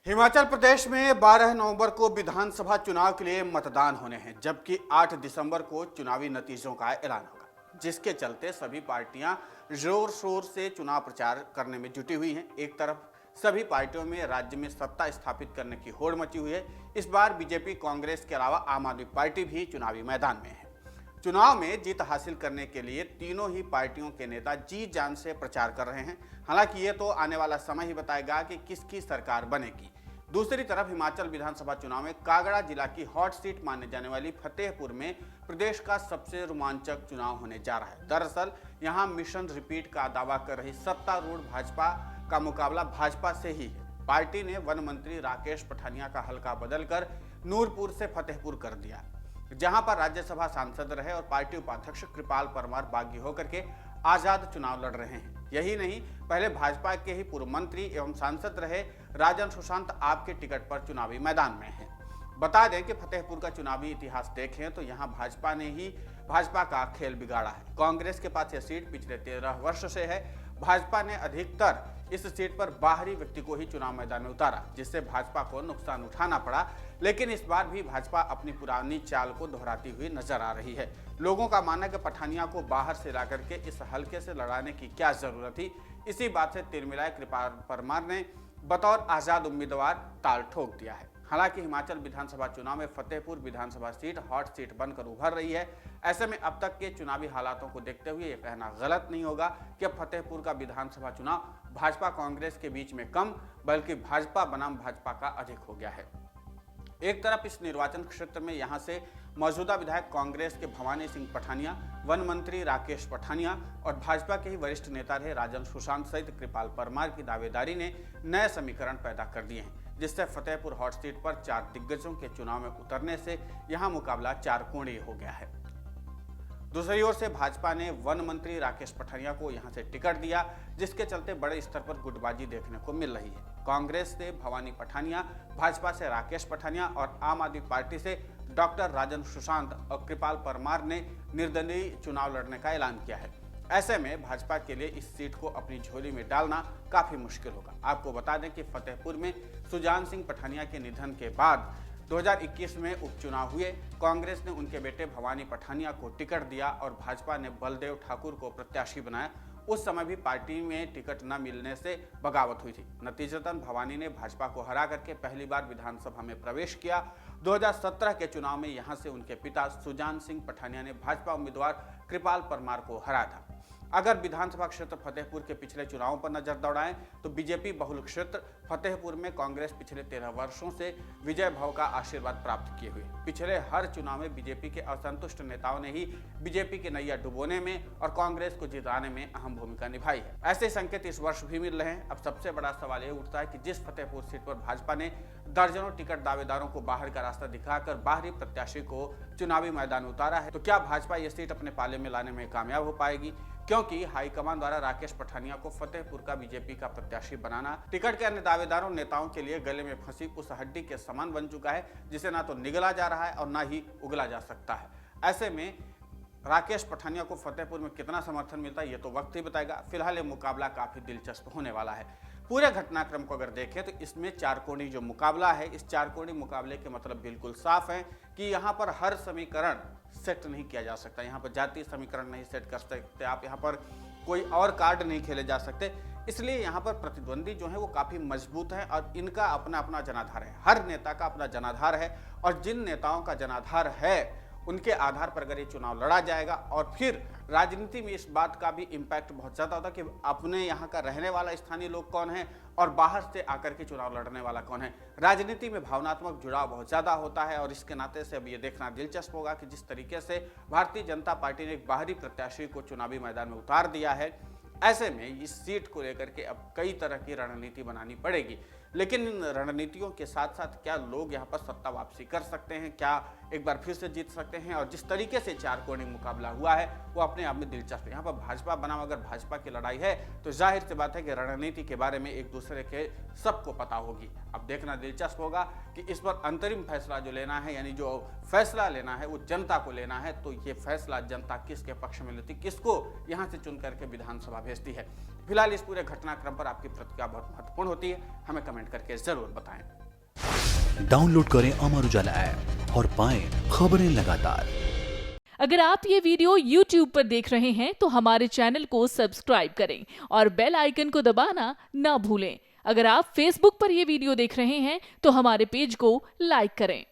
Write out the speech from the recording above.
हिमाचल प्रदेश में 12 नवंबर को विधानसभा चुनाव के लिए मतदान होने हैं, जबकि 8 दिसंबर को चुनावी नतीजों का ऐलान होगा, जिसके चलते सभी पार्टियां जोर शोर से चुनाव प्रचार करने में जुटी हुई हैं। एक तरफ सभी पार्टियों में राज्य में सत्ता स्थापित करने की होड़ मची हुई है। इस बार बीजेपी, कांग्रेस के अलावा आम आदमी पार्टी भी चुनावी मैदान में है। चुनाव में जीत हासिल करने के लिए तीनों ही पार्टियों के नेता जी जान से प्रचार कर रहे हैं। हालांकि ये तो आने वाला समय ही बताएगा कि किसकी सरकार बनेगी। दूसरी तरफ हिमाचल विधानसभा चुनाव में कांगड़ा जिला की हॉट सीट माने जाने वाली फतेहपुर में प्रदेश का सबसे रोमांचक चुनाव होने जा रहा है। दरअसल यहां मिशन रिपीट का दावा कर रही सत्तारूढ़ भाजपा का मुकाबला भाजपा से ही है। पार्टी ने वन मंत्री राकेश पठानिया का हल्का बदलकर नूरपुर से फतेहपुर कर दिया, जहां पर राज्यसभा सांसद रहे और पार्टी उपाध्यक्ष कृपाल परमार बागी होकर के आजाद चुनाव लड़ रहे हैं। यही नहीं, पहले भाजपा के ही पूर्व मंत्री एवं सांसद रहे राजन सुशांत आपके टिकट पर चुनावी मैदान में हैं। बता दें कि फतेहपुर का चुनावी इतिहास देखें तो यहां भाजपा का खेल बिगाड़ा है। कांग्रेस के पास यह सीट पिछले 13 वर्ष से है। भाजपा ने अधिकतर इस सीट पर बाहरी व्यक्ति को ही चुनाव मैदान में उतारा, जिससे भाजपा को नुकसान उठाना पड़ा। लेकिन इस बार भी भाजपा अपनी पुरानी चाल को दोहराती हुई नजर आ रही है। लोगों का मानना है कि पठानिया को बाहर से लाकर के इस हल्के से लड़ाने की क्या जरूरत थी। इसी बात से तिलमिलाए कृपाल परमार ने बतौर आजाद उम्मीदवार ताल ठोक दिया है। हालांकि हिमाचल विधानसभा चुनाव में फतेहपुर विधानसभा सीट हॉट सीट बनकर उभर रही है। ऐसे में अब तक के चुनावी हालातों को देखते हुए यह कहना गलत नहीं होगा कि अब फतेहपुर का विधानसभा चुनाव भाजपा कांग्रेस के बीच में कम बल्कि भाजपा बनाम भाजपा का अधिक हो गया है। एक तरफ इस निर्वाचन क्षेत्र में यहां से मौजूदा विधायक कांग्रेस के भवानी सिंह पठानिया, वन मंत्री राकेश पठानिया और भाजपा के ही वरिष्ठ नेता रहे राजन सुशांत सहित कृपाल परमार की दावेदारी ने नए समीकरण पैदा कर दिए हैं, जिससे फतेहपुर हॉट सीट पर 4 दिग्गजों के चुनाव में उतरने से यहां मुकाबला 4 कोणीय हो गया है। दूसरी ओर से भाजपा ने वन मंत्री राकेश पठानिया को यहां से टिकट दिया, जिसके चलते बड़े स्तर पर गुटबाजी देखने को मिल रही है। कांग्रेस से भवानी पठानिया, भाजपा से राकेश पठानिया और आम आदमी पार्टी से डॉक्टर राजन सुशांत और कृपाल परमार ने निर्दलीय चुनाव लड़ने का ऐलान किया है। ऐसे में भाजपा के लिए इस सीट को अपनी झोली में डालना काफी मुश्किल होगा। आपको बता दें कि फतेहपुर में सुजान सिंह पठानिया के निधन के बाद 2021 में उपचुनाव हुए। कांग्रेस ने उनके बेटे भवानी पठानिया को टिकट दिया और भाजपा ने बलदेव ठाकुर को प्रत्याशी बनाया। उस समय भी पार्टी में टिकट न मिलने से बगावत हुई थी। नतीजतन भवानी ने भाजपा को हरा करके पहली बार विधानसभा में प्रवेश किया। 2017 के चुनाव में यहां से उनके पिता सुजान सिंह पठानिया ने भाजपा उम्मीदवार कृपाल परमार को हराया था। अगर विधानसभा क्षेत्र फतेहपुर के पिछले चुनावों पर नजर दौड़ाएं तो बीजेपी बहुल क्षेत्र फतेहपुर में कांग्रेस पिछले 13 वर्षों से विजय भाव का आशीर्वाद प्राप्त किए हुए। पिछले हर चुनाव में बीजेपी के असंतुष्ट नेताओं ने ही बीजेपी की नैया डुबोने में और कांग्रेस को जिताने में अहम भूमिका निभाई है। ऐसे संकेत इस वर्ष भी मिल रहे हैं। अब सबसे बड़ा सवाल यह उठता है कि जिस फतेहपुर सीट पर भाजपा ने दर्जनों टिकट दावेदारों को बाहर का रास्ता दिखाकर बाहरी प्रत्याशी को चुनावी मैदान उतारा है, तो क्या भाजपा ये सीट अपने पाले में लाने में कामयाब हो पाएगी? क्योंकि हाईकमान द्वारा राकेश पठानिया को फतेहपुर का बीजेपी का प्रत्याशी बनाना टिकट के अन्य दावेदारों नेताओं के लिए गले में फंसी उस हड्डी के समान बन चुका है, जिसे ना तो निगला जा रहा है और ना ही उगला जा सकता है। ऐसे में राकेश पठानिया को फतेहपुर में कितना समर्थन मिलता है ये तो वक्त ही बताएगा। फिलहाल ये मुकाबला काफी दिलचस्प होने वाला है। पूरे घटनाक्रम को अगर देखें तो इसमें 4 कोणी जो मुकाबला है, इस 4 कोणी मुकाबले के मतलब बिल्कुल साफ है कि यहाँ पर हर समीकरण सेट नहीं किया जा सकता। यहाँ पर जातीय समीकरण नहीं सेट कर सकते आप, यहाँ पर कोई और कार्ड नहीं खेले जा सकते। इसलिए यहाँ पर प्रतिद्वंदी जो है वो काफी मजबूत है और इनका अपना अपना जनाधार है। हर नेता का अपना जनाधार है और जिन नेताओं का जनाधार है उनके आधार पर अगर ये चुनाव लड़ा जाएगा और फिर राजनीति में इस बात का भी इम्पैक्ट बहुत ज़्यादा होता है कि अपने यहाँ का रहने वाला स्थानीय लोग कौन है और बाहर से आकर के चुनाव लड़ने वाला कौन है। राजनीति में भावनात्मक जुड़ाव बहुत ज़्यादा होता है और इसके नाते से अब ये देखना दिलचस्प होगा कि जिस तरीके से भारतीय जनता पार्टी ने एक बाहरी प्रत्याशी को चुनावी मैदान में उतार दिया है, ऐसे में इस सीट को लेकर के अब कई तरह की रणनीति बनानी पड़ेगी। लेकिन इन रणनीतियों के साथ साथ क्या लोग यहाँ पर सत्ता वापसी कर सकते हैं, क्या एक बार फिर से जीत सकते हैं? और जिस तरीके से 4 कोणी मुकाबला हुआ है वो अपने आप में दिलचस्प है। यहाँ पर भाजपा बनाम अगर भाजपा की लड़ाई है तो जाहिर सी बात है कि रणनीति के बारे में एक दूसरे के सबको पता होगी। अब देखना दिलचस्प होगा कि इस पर अंतरिम फैसला जो लेना है, यानी जो फैसला लेना है वो जनता को लेना है, तो ये फैसला जनता किसके पक्ष में लेती, किसको यहाँ से चुन करके विधानसभा भेजती है। फिलहाल इस पूरे घटनाक्रम पर आपकी प्रतिक्रिया बहुत महत्वपूर्ण होती है, हमें कमेंट करके जरूर बताएं। डाउनलोड करें अमर उजाला ऐप और पाएं खबरें लगातार। अगर आप ये वीडियो YouTube पर देख रहे हैं तो हमारे चैनल को सब्सक्राइब करें और बेल आइकन को दबाना ना भूलें। अगर आप Facebook पर ये वीडियो देख रहे हैं तो हमारे पेज को लाइक करें।